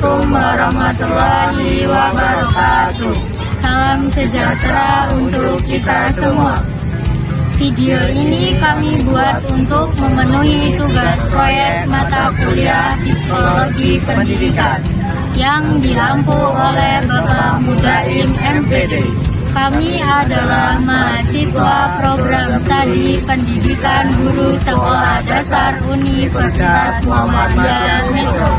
Assalamualaikum warahmatullahi wabarakatuh. Salam sejahtera untuk kita semua. Video ini kami buat untuk memenuhi tugas proyek mata kuliah Psikologi Pendidikan yang diampu oleh Bapak Mudaim MPD. Kami adalah mahasiswa program studi pendidikan guru sekolah dasar Universitas Muhammadiyah Metro.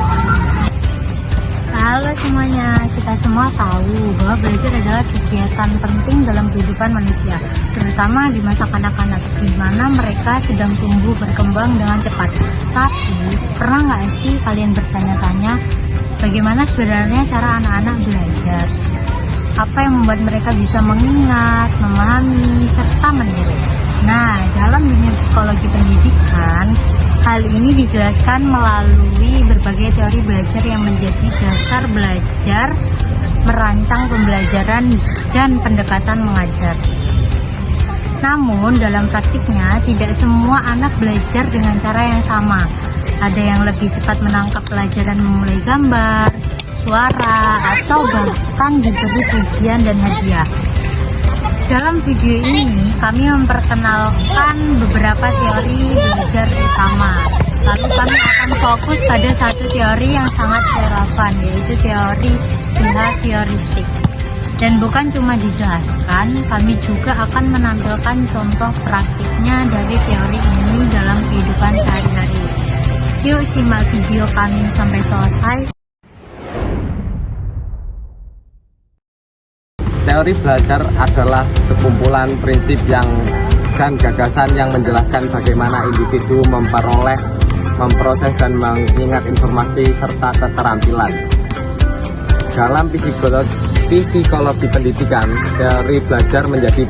Halo semuanya, kita semua tahu bahwa belajar adalah kegiatan penting dalam kehidupan manusia, terutama di masa kanak-kanak, di mana mereka sedang tumbuh berkembang dengan cepat. Tapi, pernah nggak sih kalian bertanya-tanya, bagaimana sebenarnya cara anak-anak belajar? Apa yang membuat mereka bisa mengingat, memahami, serta meniru? Nah, dalam dunia psikologi pendidikan, hal ini dijelaskan melalui berbagai teori belajar yang menjadi dasar belajar, merancang pembelajaran, dan pendekatan mengajar. Namun, dalam praktiknya, tidak semua anak belajar dengan cara yang sama. Ada yang lebih cepat menangkap pelajaran memulai gambar, suara, atau bahkan diberi pujian dan hadiah. Dalam video ini, kami memperkenalkan beberapa teori belajar utama. Lalu kami akan fokus pada satu teori yang sangat relevan, yaitu teori behavioristik. Dan bukan cuma dijelaskan, kami juga akan menampilkan contoh praktiknya dari teori ini dalam kehidupan sehari-hari. Yuk simak video kami sampai selesai. Teori belajar adalah sekumpulan prinsip dan gagasan yang menjelaskan bagaimana individu memperoleh, memproses, dan mengingat informasi serta keterampilan. Dalam psikologi pendidikan, teori belajar menjadi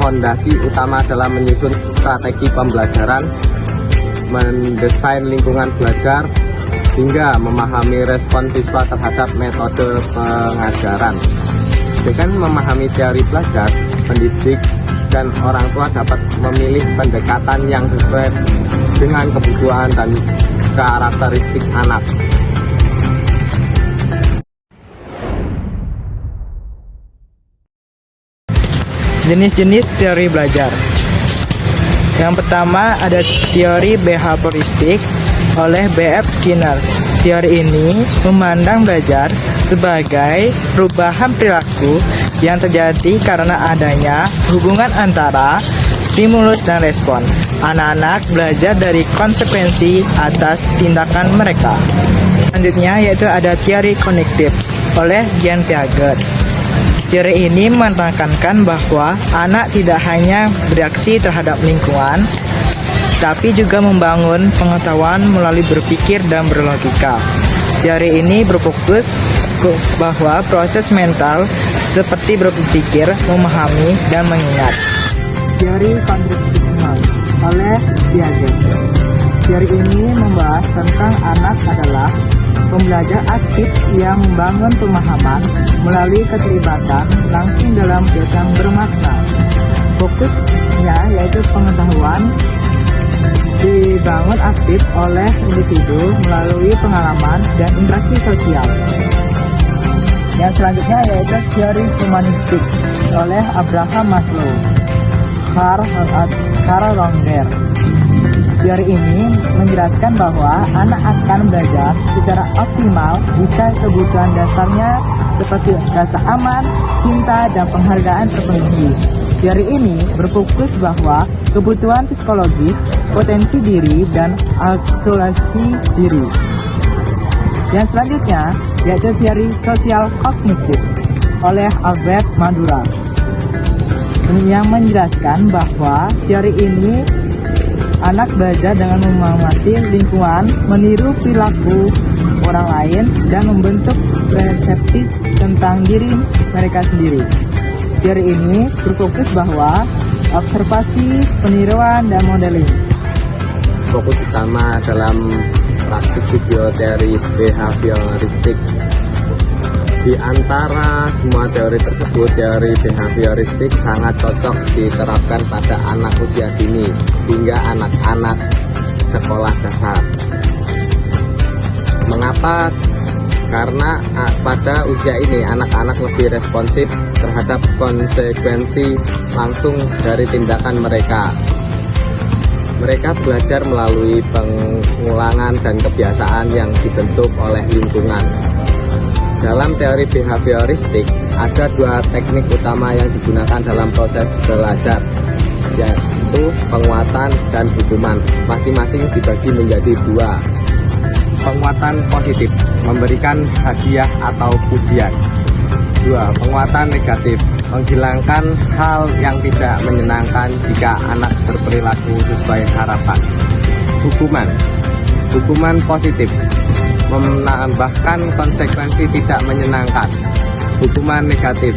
fondasi utama dalam menyusun strategi pembelajaran, mendesain lingkungan belajar, hingga memahami respon siswa terhadap metode pengajaran. Dengan memahami teori belajar, pendidik dan orang tua dapat memilih pendekatan yang sesuai dengan kebutuhan dan karakteristik anak. Jenis-jenis teori belajar. Yang pertama ada teori behavioristik oleh B.F. Skinner. Teori ini memandang belajar sebagai perubahan perilaku yang terjadi karena adanya hubungan antara stimulus dan respon. Anak-anak belajar dari konsekuensi atas tindakan mereka. Selanjutnya yaitu ada teori kognitif oleh Jean Piaget. Teori ini menekankan bahwa anak tidak hanya bereaksi terhadap lingkungan, tapi juga membangun pengetahuan melalui berpikir dan berlogika. Teori ini berfokus bahwa proses mental seperti berpikir, memahami, dan mengingat. Teori konstruksional oleh Piaget. Teori ini membahas tentang anak adalah pembelajar aktif yang membangun pemahaman melalui keterlibatan langsung dalam kegiatan bermakna. Fokusnya yaitu pengetahuan dibangun aktif oleh individu melalui pengalaman dan interaksi sosial. Yang selanjutnya yaitu teori humanistik oleh Abraham Maslow, Carl Rogner. Teori ini menjelaskan bahwa anak akan belajar secara optimal jika kebutuhan dasarnya seperti rasa aman, cinta, dan penghargaan terpenuhi. Teori ini berfokus bahwa kebutuhan psikologis, potensi diri, dan akulturasi diri. Yang selanjutnya yaitu teori sosial kognitif oleh Albert Bandura, yang menjelaskan bahwa teori ini anak belajar dengan mengamati lingkungan, meniru perilaku orang lain, dan membentuk persepsi tentang diri mereka sendiri. Teori ini berfokus bahwa observasi, peniruan, dan modeling. Fokus utama dalam praktik video teori behavioristik. Di antara semua teori tersebut, teori behavioristik sangat cocok diterapkan pada anak usia dini hingga anak-anak sekolah dasar. Mengapa karena pada usia ini anak-anak lebih responsif terhadap konsekuensi langsung dari tindakan mereka. Mereka belajar melalui pengulangan dan kebiasaan yang dibentuk oleh lingkungan. Dalam teori behavioristik, ada dua teknik utama yang digunakan dalam proses belajar, yaitu penguatan dan hukuman. Masing-masing dibagi menjadi dua. Penguatan positif, memberikan hadiah atau pujian. 2. Penguatan negatif, menghilangkan hal yang tidak menyenangkan jika anak berperilaku sesuai harapan. Hukuman positif, menambahkan konsekuensi tidak menyenangkan. Hukuman negatif,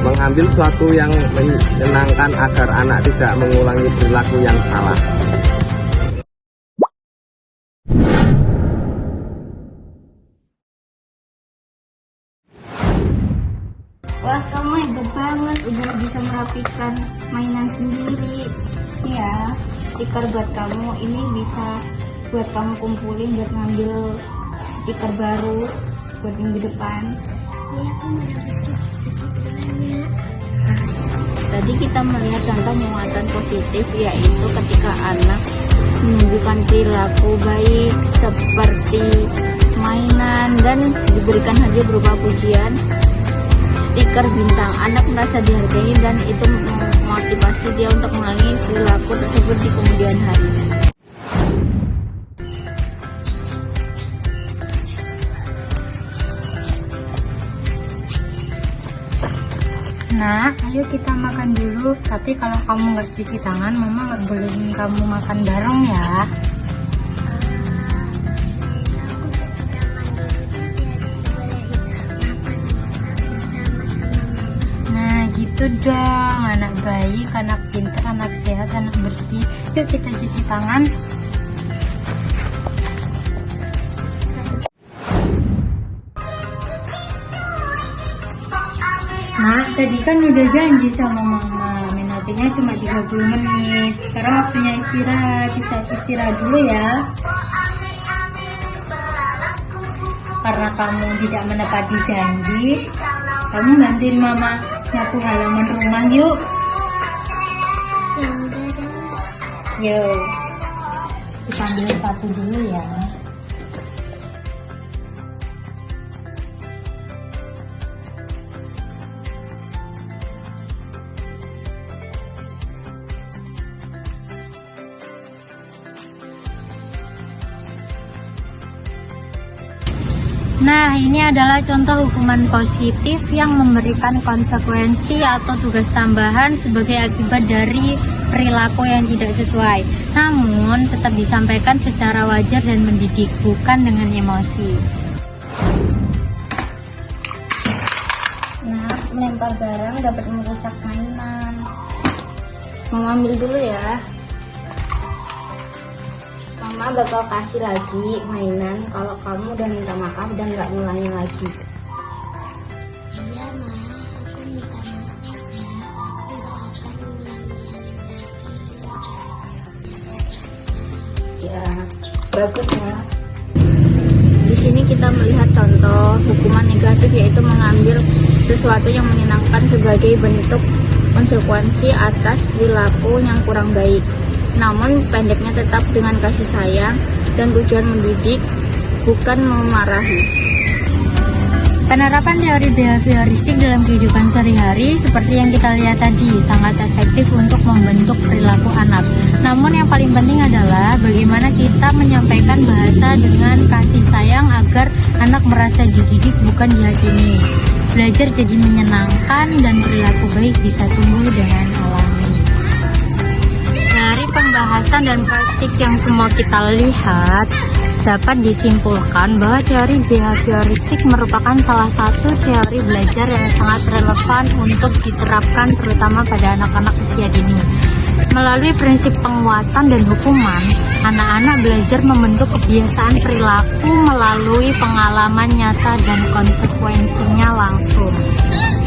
mengambil sesuatu yang menyenangkan agar anak tidak mengulangi perilaku yang salah. Wah, kamu hebat banget, udah bisa merapikan mainan sendiri. Ya, stiker buat kamu, ini bisa buat kamu kumpulin buat ngambil stiker baru buat minggu depan. Iya, aku mau stikernya. Tadi kita melihat contoh penguatan positif, yaitu ketika anak menunjukkan perilaku baik seperti mainan dan diberikan hadiah berupa pujian, stiker bintang. Anak merasa dihargai dan itu memotivasi dia untuk mengulangi perilaku tersebut di kemudian hari. Nah, ayo kita makan dulu. Tapi kalau kamu nggak cuci tangan, mama nggak bolehin kamu makan bareng ya. Nah, gitu dong. Anak baik, anak pintar, anak sehat, anak bersih. Yuk kita cuci tangan. Nah, tadi kan udah janji sama mama, main HP-nya cuma 30 menit. Sekarang waktunya istirahat, bisa istirahat dulu ya. Karena kamu tidak menepati janji, kamu bantuin mama nyapu halaman rumah yuk. Yuk, kita ambil satu dulu ya. Nah, ini adalah contoh hukuman positif yang memberikan konsekuensi atau tugas tambahan sebagai akibat dari perilaku yang tidak sesuai. Namun, tetap disampaikan secara wajar dan mendidik, bukan dengan emosi. Nah, melempar barang dapat merusak mainan. Mau ambil dulu ya. Mama bakal kasih lagi mainan kalau kamu udah minta maaf dan gak ngulangi lagi. Iya, Ma, aku minta maaf ya. Aku gak akan ulangi. Ya, bagus ya. Di sini kita melihat contoh hukuman negatif, yaitu mengambil sesuatu yang menyenangkan sebagai bentuk konsekuensi atas perilaku yang kurang baik. Namun pendeknya tetap dengan kasih sayang dan tujuan mendidik, bukan memarahi. Penerapan teori behavioristik dalam kehidupan sehari-hari seperti yang kita lihat tadi sangat efektif untuk membentuk perilaku anak. Namun yang paling penting adalah bagaimana kita menyampaikan bahasa dengan kasih sayang agar anak merasa dididik bukan dihakimi. Belajar jadi menyenangkan dan perilaku baik bisa tumbuh dengan alami. Dari pembahasan dan praktik yang semua kita lihat, dapat disimpulkan bahwa teori behavioristik merupakan salah satu teori belajar yang sangat relevan untuk diterapkan terutama pada anak-anak usia dini. Melalui prinsip penguatan dan hukuman, anak-anak belajar membentuk kebiasaan perilaku melalui pengalaman nyata dan konsekuensinya langsung.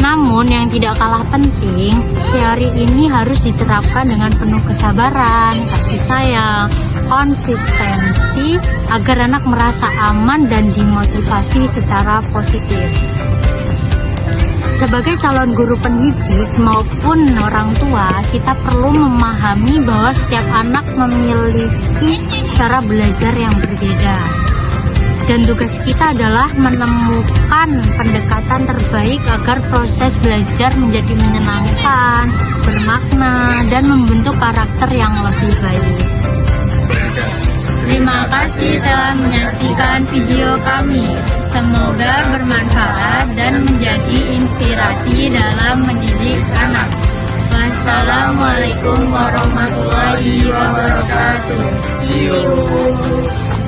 Namun yang tidak kalah penting, teori ini harus diterapkan dengan penuh kesabaran, kasih sayang, konsistensi agar anak merasa aman dan dimotivasi secara positif. Sebagai calon guru pendidik maupun orang tua, kita perlu memahami bahwa setiap anak memiliki cara belajar yang berbeda. Dan tugas kita adalah menemukan pendekatan terbaik agar proses belajar menjadi menyenangkan, bermakna, dan membentuk karakter yang lebih baik. Terima kasih telah menyaksikan video kami. Semoga bermanfaat dan menjadi inspirasi dalam mendidik anak. Wassalamualaikum warahmatullahi wabarakatuh. See you.